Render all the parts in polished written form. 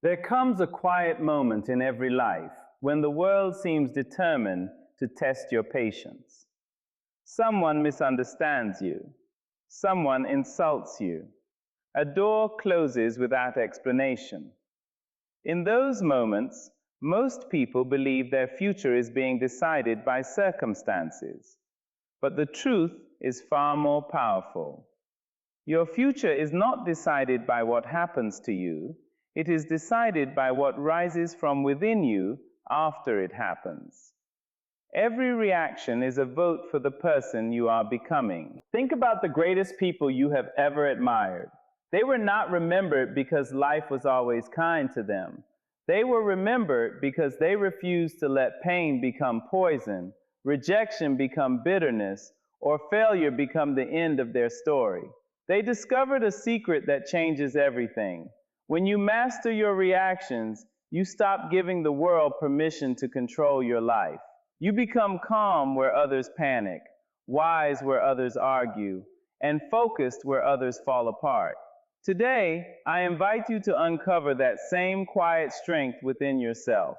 There comes a quiet moment in every life when the world seems determined to test your patience. Someone misunderstands you. Someone insults you. A door closes without explanation. In those moments, most people believe their future is being decided by circumstances. But the truth is far more powerful. Your future is not decided by what happens to you. It is decided by what rises from within you after it happens. Every reaction is a vote for the person you are becoming. Think about the greatest people you have ever admired. They were not remembered because life was always kind to them. They were remembered because they refused to let pain become poison, rejection become bitterness, or failure become the end of their story. They discovered a secret that changes everything. When you master your reactions, you stop giving the world permission to control your life. You become calm where others panic, wise where others argue, and focused where others fall apart. Today, I invite you to uncover that same quiet strength within yourself.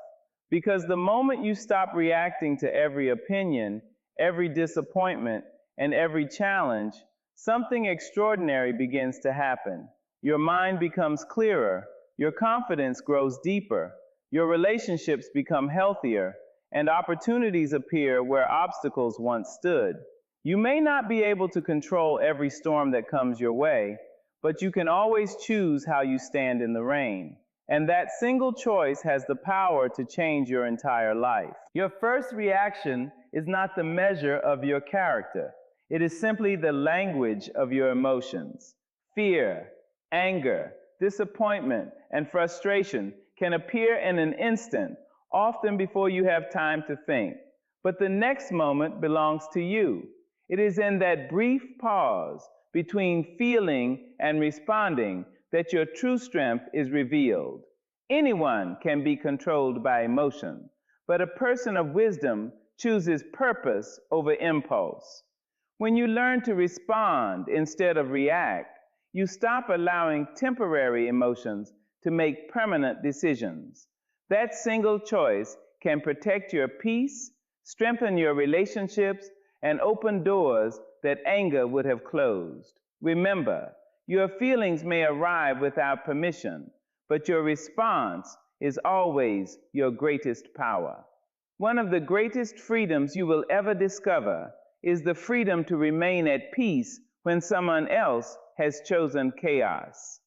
Because the moment you stop reacting to every opinion, every disappointment, and every challenge, something extraordinary begins to happen. Your mind becomes clearer, your confidence grows deeper, your relationships become healthier, and opportunities appear where obstacles once stood. You may not be able to control every storm that comes your way, but you can always choose how you stand in the rain. And that single choice has the power to change your entire life. Your first reaction is not the measure of your character. It is simply the language of your emotions. Fear, anger, disappointment, and frustration can appear in an instant, often before you have time to think. But the next moment belongs to you. It is in that brief pause between feeling and responding that your true strength is revealed. Anyone can be controlled by emotion, but a person of wisdom chooses purpose over impulse. When you learn to respond instead of react, you stop allowing temporary emotions to make permanent decisions. That single choice can protect your peace, strengthen your relationships, and open doors that anger would have closed. Remember, your feelings may arrive without permission, but your response is always your greatest power. One of the greatest freedoms you will ever discover is the freedom to remain at peace when someone else has chosen chaos.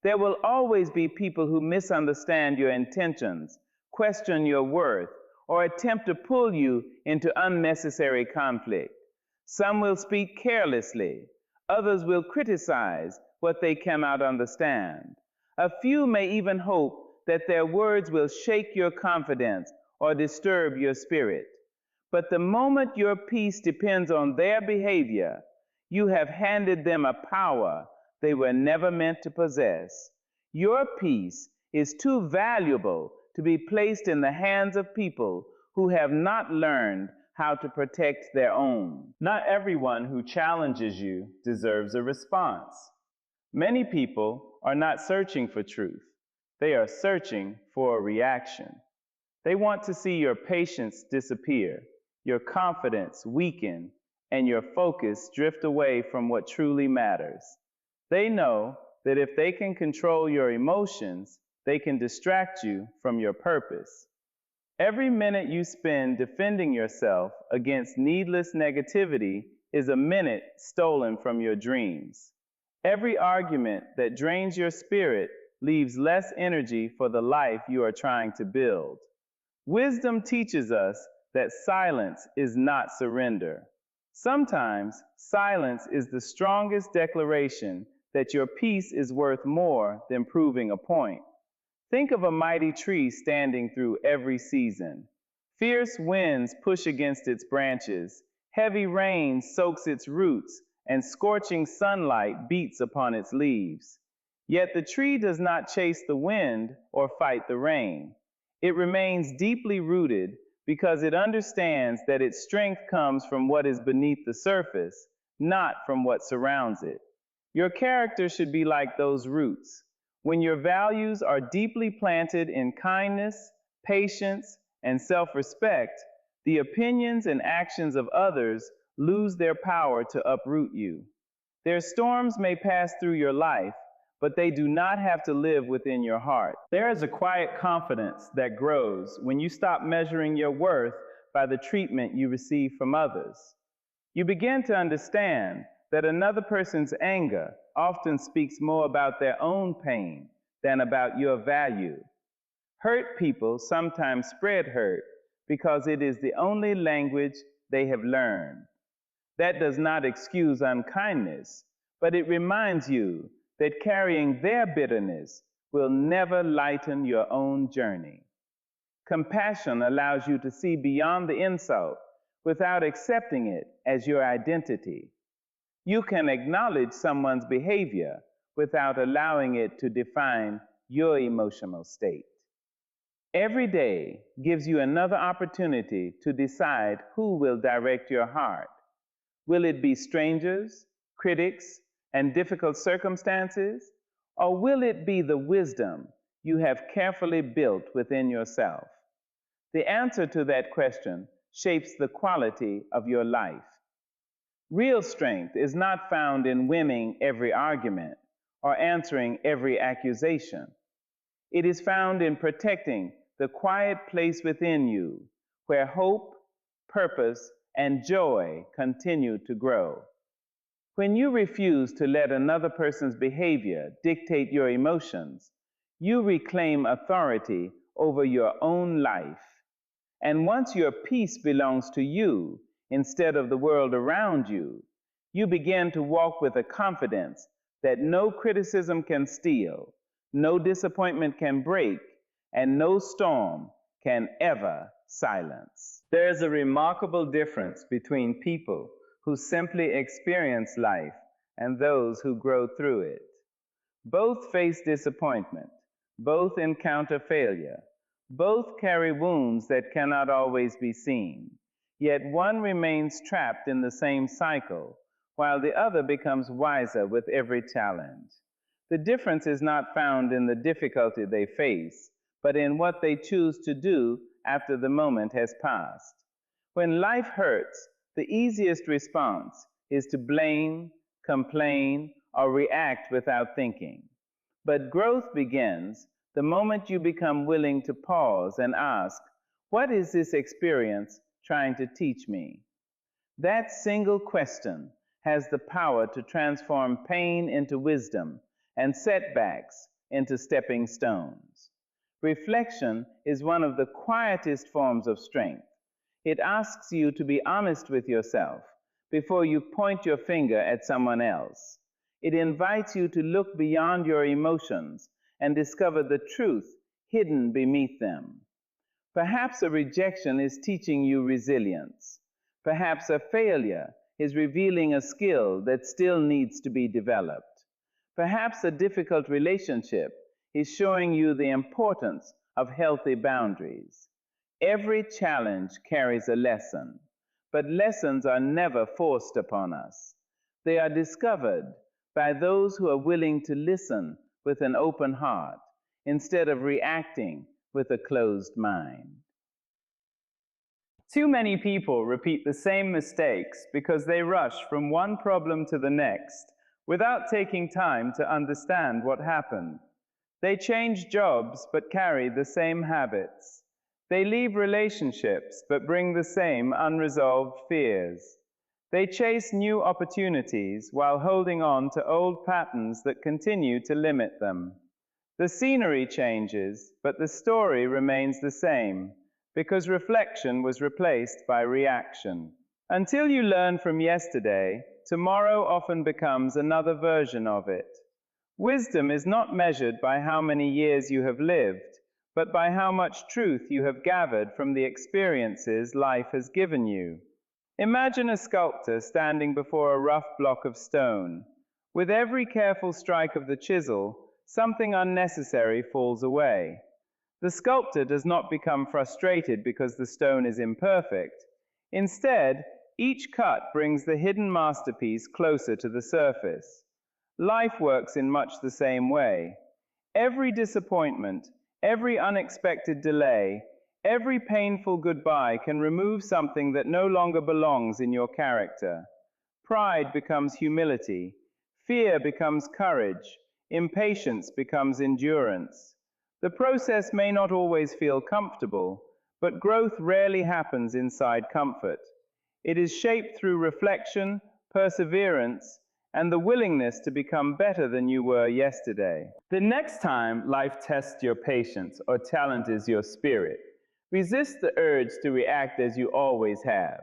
There will always be people who misunderstand your intentions, question your worth, or attempt to pull you into unnecessary conflict. Some will speak carelessly. Others will criticize what they cannot understand. A few may even hope that their words will shake your confidence or disturb your spirit. But the moment your peace depends on their behavior, you have handed them a power they were never meant to possess. Your peace is too valuable to be placed in the hands of people who have not learned how to protect their own. Not everyone who challenges you deserves a response. Many people are not searching for truth. They are searching for a reaction. They want to see your patience disappear, your confidence weaken, and your focus drift away from what truly matters. They know that if they can control your emotions, they can distract you from your purpose. Every minute you spend defending yourself against needless negativity is a minute stolen from your dreams. Every argument that drains your spirit leaves less energy for the life you are trying to build. Wisdom teaches us that silence is not surrender. Sometimes silence is the strongest declaration that your peace is worth more than proving a point. Think of a mighty tree standing through every season. Fierce winds push against its branches, heavy rain soaks its roots, and scorching sunlight beats upon its leaves. Yet the tree does not chase the wind or fight the rain. It remains deeply rooted because it understands that its strength comes from what is beneath the surface, not from what surrounds it. Your character should be like those roots. When your values are deeply planted in kindness, patience, and self-respect, the opinions and actions of others lose their power to uproot you. Their storms may pass through your life, but they do not have to live within your heart. There is a quiet confidence that grows when you stop measuring your worth by the treatment you receive from others. You begin to understand that another person's anger often speaks more about their own pain than about your value. Hurt people sometimes spread hurt because it is the only language they have learned. That does not excuse unkindness, but it reminds you that carrying their bitterness will never lighten your own journey. Compassion allows you to see beyond the insult without accepting it as your identity. You can acknowledge someone's behavior without allowing it to define your emotional state. Every day gives you another opportunity to decide who will direct your heart. Will it be strangers, critics, and difficult circumstances? Or will it be the wisdom you have carefully built within yourself? The answer to that question shapes the quality of your life. Real strength is not found in winning every argument or answering every accusation. It is found in protecting the quiet place within you where hope, purpose, and joy continue to grow. When you refuse to let another person's behavior dictate your emotions, you reclaim authority over your own life. And once your peace belongs to you instead of the world around you, you begin to walk with a confidence that no criticism can steal, no disappointment can break, and no storm can ever silence. There is a remarkable difference between people who simply experience life and those who grow through it. Both face disappointment, both encounter failure, both carry wounds that cannot always be seen, yet one remains trapped in the same cycle, while the other becomes wiser with every challenge. The difference is not found in the difficulty they face, but in what they choose to do after the moment has passed. When life hurts, the easiest response is to blame, complain, or react without thinking. But growth begins the moment you become willing to pause and ask, what is this experience trying to teach me? That single question has the power to transform pain into wisdom and setbacks into stepping stones. Reflection is one of the quietest forms of strength. It asks you to be honest with yourself before you point your finger at someone else. It invites you to look beyond your emotions and discover the truth hidden beneath them. Perhaps a rejection is teaching you resilience. Perhaps a failure is revealing a skill that still needs to be developed. Perhaps a difficult relationship is showing you the importance of healthy boundaries. Every challenge carries a lesson, but lessons are never forced upon us. They are discovered by those who are willing to listen with an open heart instead of reacting with a closed mind. Too many people repeat the same mistakes because they rush from one problem to the next without taking time to understand what happened. They change jobs but carry the same habits. They leave relationships but bring the same unresolved fears. They chase new opportunities while holding on to old patterns that continue to limit them. The scenery changes, but the story remains the same because reflection was replaced by reaction. Until you learn from yesterday, tomorrow often becomes another version of it. Wisdom is not measured by how many years you have lived, but by how much truth you have gathered from the experiences life has given you. Imagine a sculptor standing before a rough block of stone. With every careful strike of the chisel, something unnecessary falls away. The sculptor does not become frustrated because the stone is imperfect. Instead, each cut brings the hidden masterpiece closer to the surface. Life works in much the same way. Every disappointment, every unexpected delay, every painful goodbye can remove something that no longer belongs in your character. Pride becomes humility, fear becomes courage, impatience becomes endurance. The process may not always feel comfortable, but growth rarely happens inside comfort. It is shaped through reflection, perseverance, and the willingness to become better than you were yesterday. The next time life tests your patience or challenges your spirit, resist the urge to react as you always have.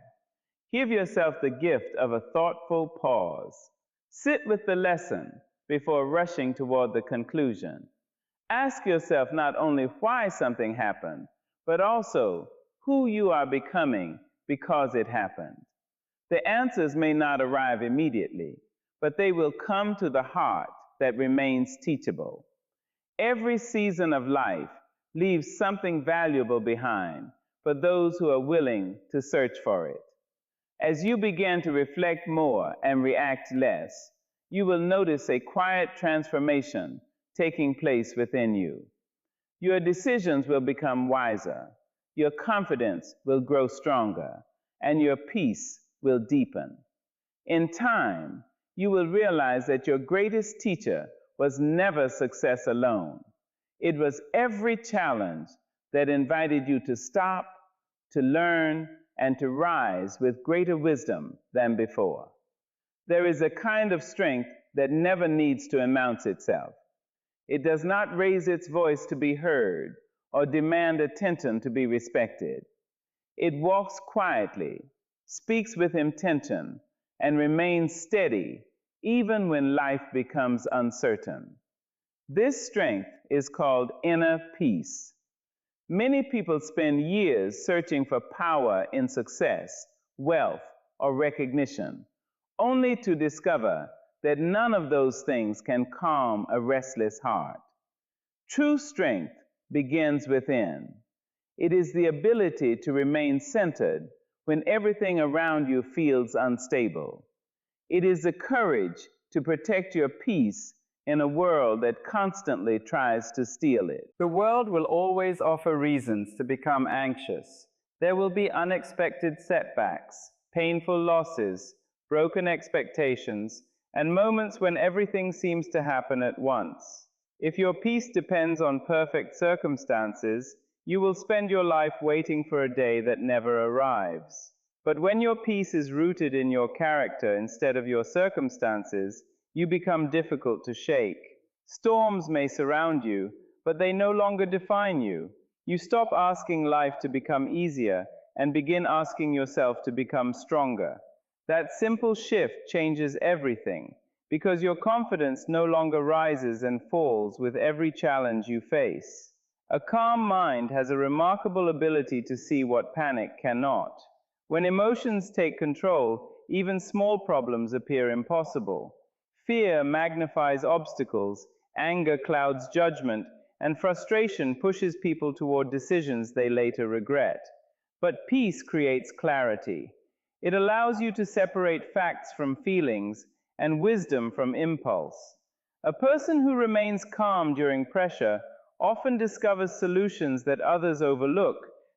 Give yourself the gift of a thoughtful pause. Sit with the lesson before rushing toward the conclusion. Ask yourself not only why something happened, but also who you are becoming because it happened. The answers may not arrive immediately, but they will come to the heart that remains teachable. Every season of life leaves something valuable behind for those who are willing to search for it. As you begin to reflect more and react less, you will notice a quiet transformation taking place within you. Your decisions will become wiser, your confidence will grow stronger, and your peace will deepen. In time, you will realize that your greatest teacher was never success alone. It was every challenge that invited you to stop, to learn, and to rise with greater wisdom than before. There is a kind of strength that never needs to announce itself. It does not raise its voice to be heard or demand attention to be respected. It walks quietly, speaks with intention, and remains steady even when life becomes uncertain. This strength is called inner peace. Many people spend years searching for power in success, wealth, or recognition, only to discover that none of those things can calm a restless heart. True strength begins within. It is the ability to remain centered when everything around you feels unstable. It is the courage to protect your peace in a world that constantly tries to steal it. The world will always offer reasons to become anxious. There will be unexpected setbacks, painful losses, broken expectations, and moments when everything seems to happen at once. If your peace depends on perfect circumstances, you will spend your life waiting for a day that never arrives. But when your peace is rooted in your character instead of your circumstances, you become difficult to shake. Storms may surround you, but they no longer define you. You stop asking life to become easier and begin asking yourself to become stronger. That simple shift changes everything, because your confidence no longer rises and falls with every challenge you face. A calm mind has a remarkable ability to see what panic cannot. When emotions take control, even small problems appear impossible. Fear magnifies obstacles, anger clouds judgment, and frustration pushes people toward decisions they later regret. But peace creates clarity. It allows you to separate facts from feelings and wisdom from impulse. A person who remains calm during pressure often discovers solutions that others overlook,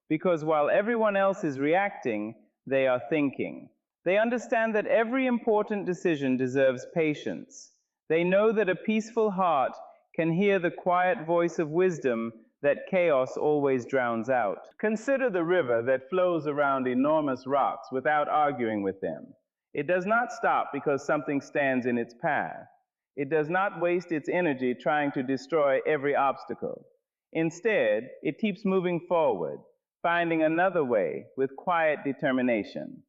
because while everyone else is reacting, they are thinking. They understand that every important decision deserves patience. They know that a peaceful heart can hear the quiet voice of wisdom that chaos always drowns out. Consider the river that flows around enormous rocks without arguing with them. It does not stop because something stands in its path. It does not waste its energy trying to destroy every obstacle. Instead, it keeps moving forward, finding another way with quiet determination.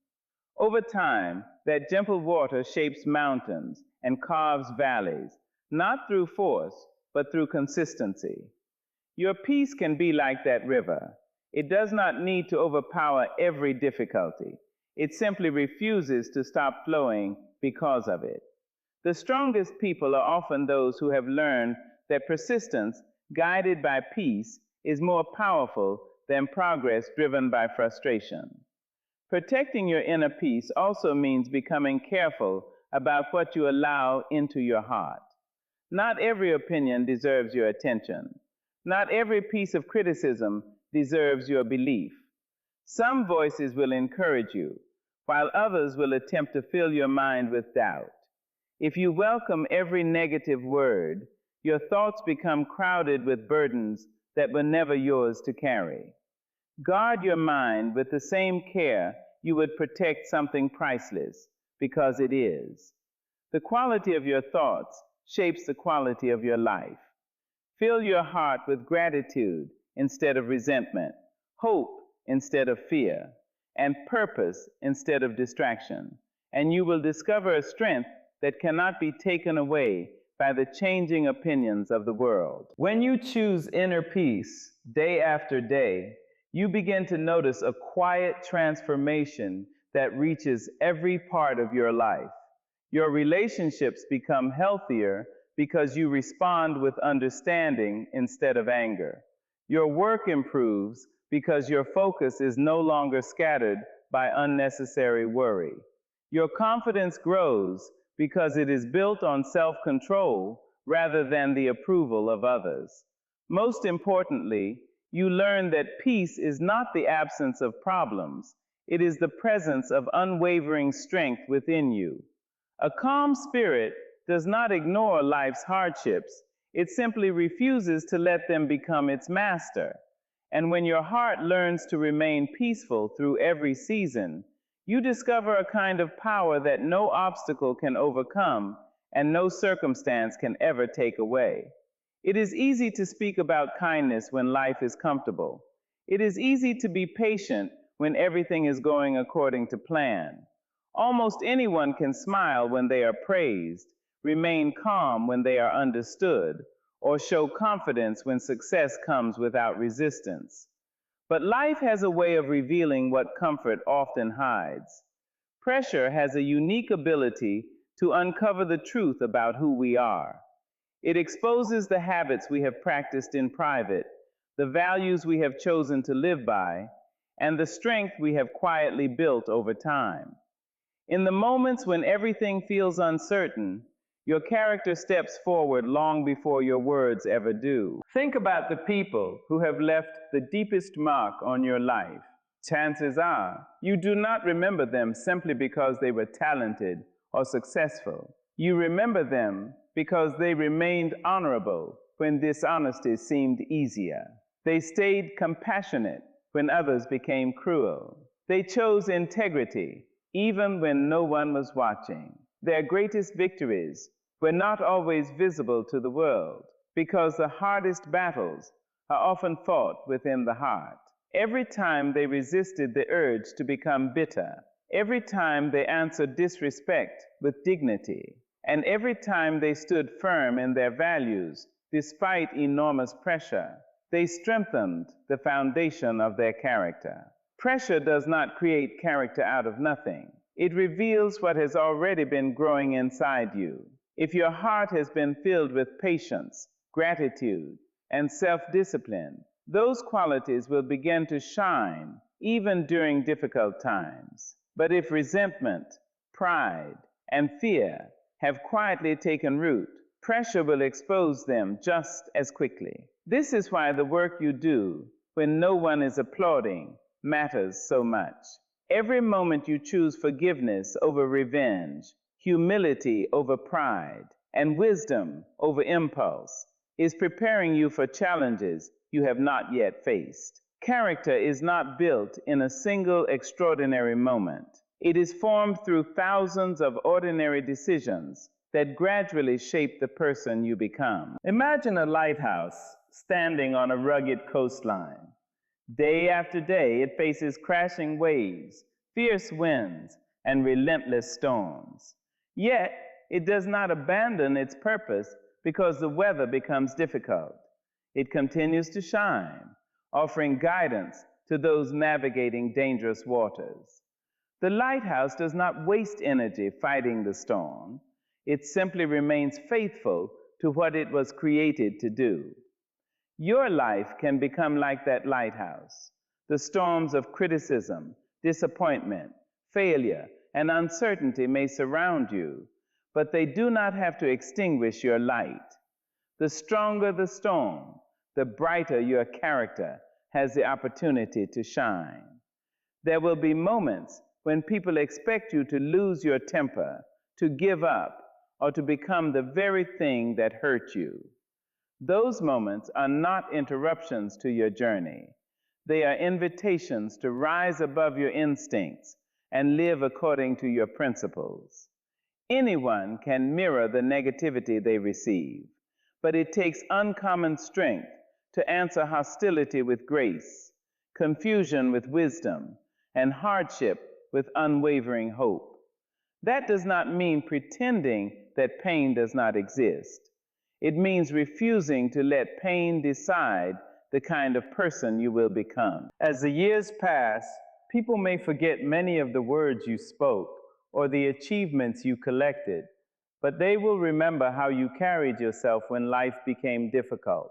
Over time, that gentle water shapes mountains and carves valleys, not through force, but through consistency. Your peace can be like that river. It does not need to overpower every difficulty. It simply refuses to stop flowing because of it. The strongest people are often those who have learned that persistence, guided by peace, is more powerful than progress driven by frustration. Protecting your inner peace also means becoming careful about what you allow into your heart. Not every opinion deserves your attention. Not every piece of criticism deserves your belief. Some voices will encourage you, while others will attempt to fill your mind with doubt. If you welcome every negative word, your thoughts become crowded with burdens that were never yours to carry. Guard your mind with the same care you would protect something priceless, because it is. The quality of your thoughts shapes the quality of your life. Fill your heart with gratitude instead of resentment, hope instead of fear, and purpose instead of distraction, and you will discover a strength that cannot be taken away by the changing opinions of the world. When you choose inner peace day after day, you begin to notice a quiet transformation that reaches every part of your life. Your relationships become healthier because you respond with understanding instead of anger. Your work improves because your focus is no longer scattered by unnecessary worry. Your confidence grows because it is built on self-control rather than the approval of others. Most importantly, you learn that peace is not the absence of problems, it is the presence of unwavering strength within you. A calm spirit does not ignore life's hardships, it simply refuses to let them become its master. And when your heart learns to remain peaceful through every season, you discover a kind of power that no obstacle can overcome and no circumstance can ever take away. It is easy to speak about kindness when life is comfortable. It is easy to be patient when everything is going according to plan. Almost anyone can smile when they are praised, remain calm when they are understood, or show confidence when success comes without resistance. But life has a way of revealing what comfort often hides. Pressure has a unique ability to uncover the truth about who we are. It exposes the habits we have practiced in private, the values we have chosen to live by, and the strength we have quietly built over time. In the moments when everything feels uncertain, your character steps forward long before your words ever do. Think about the people who have left the deepest mark on your life. Chances are you do not remember them simply because they were talented or successful. You remember them because they remained honorable when dishonesty seemed easier. They stayed compassionate when others became cruel. They chose integrity even when no one was watching. Their greatest victories were not always visible to the world because the hardest battles are often fought within the heart. Every time they resisted the urge to become bitter, every time they answered disrespect with dignity, and every time they stood firm in their values despite enormous pressure, they strengthened the foundation of their character. Pressure does not create character out of nothing. It reveals what has already been growing inside you. If your heart has been filled with patience, gratitude, and self-discipline, those qualities will begin to shine even during difficult times. But if resentment, pride, and fear have quietly taken root, pressure will expose them just as quickly. This is why the work you do when no one is applauding matters so much. Every moment you choose forgiveness over revenge, humility over pride, and wisdom over impulse is preparing you for challenges you have not yet faced. Character is not built in a single extraordinary moment. It is formed through thousands of ordinary decisions that gradually shape the person you become. Imagine a lighthouse standing on a rugged coastline. Day after day, it faces crashing waves, fierce winds, and relentless storms. Yet, it does not abandon its purpose because the weather becomes difficult. It continues to shine, offering guidance to those navigating dangerous waters. The lighthouse does not waste energy fighting the storm. It simply remains faithful to what it was created to do. Your life can become like that lighthouse. The storms of criticism, disappointment, failure, and uncertainty may surround you, but they do not have to extinguish your light. The stronger the storm, the brighter your character has the opportunity to shine. There will be moments when people expect you to lose your temper, to give up, or to become the very thing that hurt you. Those moments are not interruptions to your journey. They are invitations to rise above your instincts and live according to your principles. Anyone can mirror the negativity they receive, but it takes uncommon strength to answer hostility with grace, confusion with wisdom, and hardship with unwavering hope. That does not mean pretending that pain does not exist. It means refusing to let pain decide the kind of person you will become. As the years pass, people may forget many of the words you spoke or the achievements you collected, but they will remember how you carried yourself when life became difficult.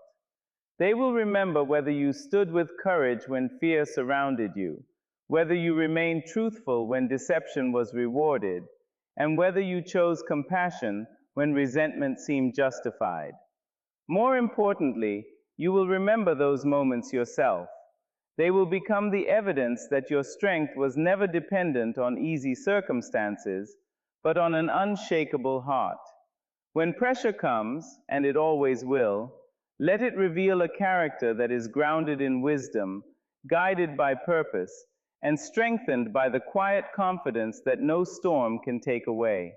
They will remember whether you stood with courage when fear surrounded you, whether you remained truthful when deception was rewarded, and whether you chose compassion when resentment seemed justified. More importantly, you will remember those moments yourself. They will become the evidence that your strength was never dependent on easy circumstances, but on an unshakable heart. When pressure comes, and it always will, let it reveal a character that is grounded in wisdom, guided by purpose, and strengthened by the quiet confidence that no storm can take away.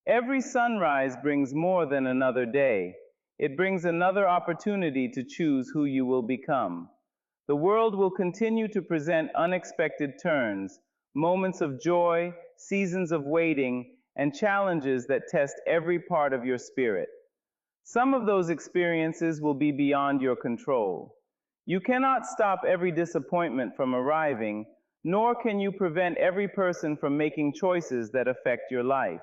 Every sunrise brings more than another day. It brings another opportunity to choose who you will become. The world will continue to present unexpected turns, moments of joy, seasons of waiting, and challenges that test every part of your spirit. Some of those experiences will be beyond your control. You cannot stop every disappointment from arriving, nor can you prevent every person from making choices that affect your life.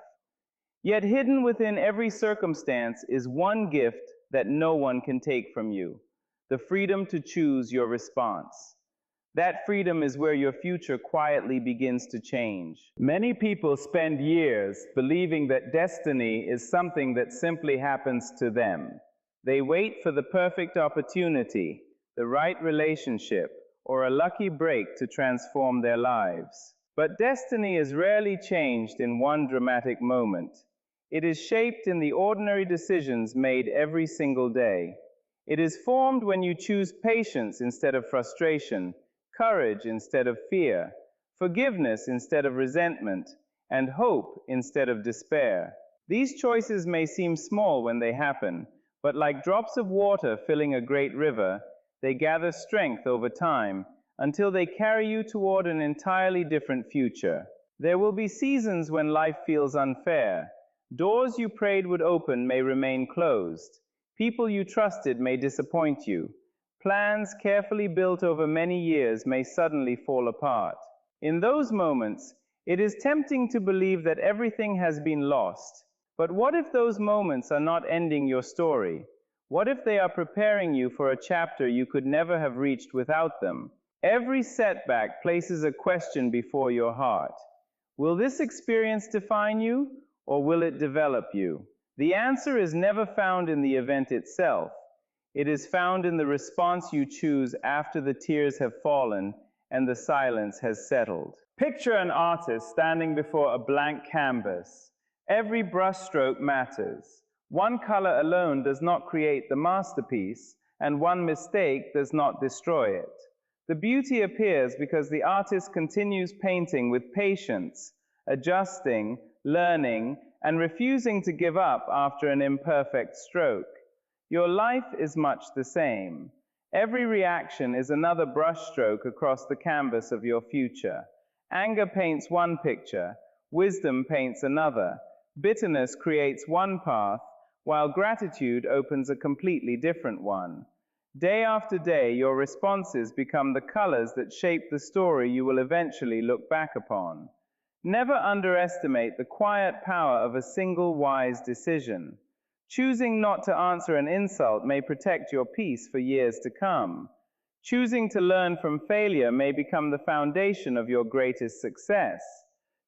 Yet hidden within every circumstance is one gift that no one can take from you: the freedom to choose your response. That freedom is where your future quietly begins to change. Many people spend years believing that destiny is something that simply happens to them. They wait for the perfect opportunity, the right relationship, or a lucky break to transform their lives. But destiny is rarely changed in one dramatic moment. It is shaped in the ordinary decisions made every single day. It is formed when you choose patience instead of frustration, courage instead of fear, forgiveness instead of resentment, and hope instead of despair. These choices may seem small when they happen, but like drops of water filling a great river, they gather strength over time until they carry you toward an entirely different future. There will be seasons when life feels unfair. Doors you prayed would open may remain closed. People you trusted may disappoint you. Plans carefully built over many years may suddenly fall apart. In those moments, it is tempting to believe that everything has been lost. But what if those moments are not ending your story? What if they are preparing you for a chapter you could never have reached without them? Every setback places a question before your heart. Will this experience define you, or will it develop you? The answer is never found in the event itself. It is found in the response you choose after the tears have fallen and the silence has settled. Picture an artist standing before a blank canvas. Every brushstroke matters. One color alone does not create the masterpiece, and one mistake does not destroy it. The beauty appears because the artist continues painting with patience, adjusting, learning, and refusing to give up after an imperfect stroke. Your life is much the same. Every reaction is another brushstroke across the canvas of your future. Anger paints one picture, wisdom paints another, bitterness creates one path, while gratitude opens a completely different one. Day after day, your responses become the colors that shape the story you will eventually look back upon. Never underestimate the quiet power of a single wise decision. Choosing not to answer an insult may protect your peace for years to come. Choosing to learn from failure may become the foundation of your greatest success.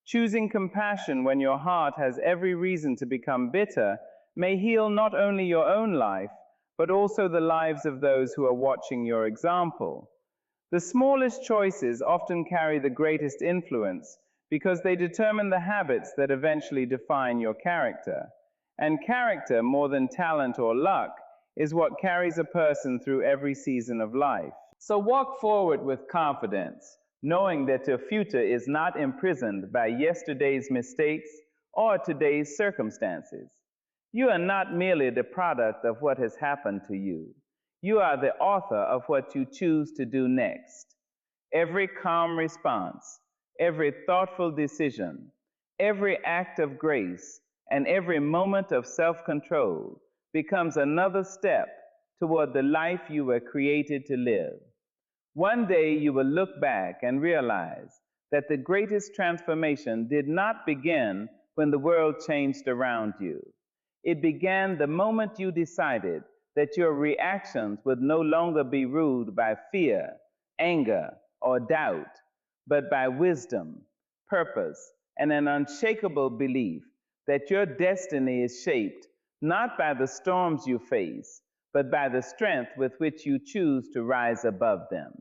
Choosing compassion when your heart has every reason to become bitter may heal not only your own life, but also the lives of those who are watching your example. The smallest choices often carry the greatest influence because they determine the habits that eventually define your character. And character, more than talent or luck, is what carries a person through every season of life. So walk forward with confidence, knowing that your future is not imprisoned by yesterday's mistakes or today's circumstances. You are not merely the product of what has happened to you. You are the author of what you choose to do next. Every calm response, every thoughtful decision, every act of grace, and every moment of self-control becomes another step toward the life you were created to live. One day you will look back and realize that the greatest transformation did not begin when the world changed around you. It began the moment you decided that your reactions would no longer be ruled by fear, anger, or doubt, but by wisdom, purpose, and an unshakable belief that your destiny is shaped not by the storms you face, but by the strength with which you choose to rise above them.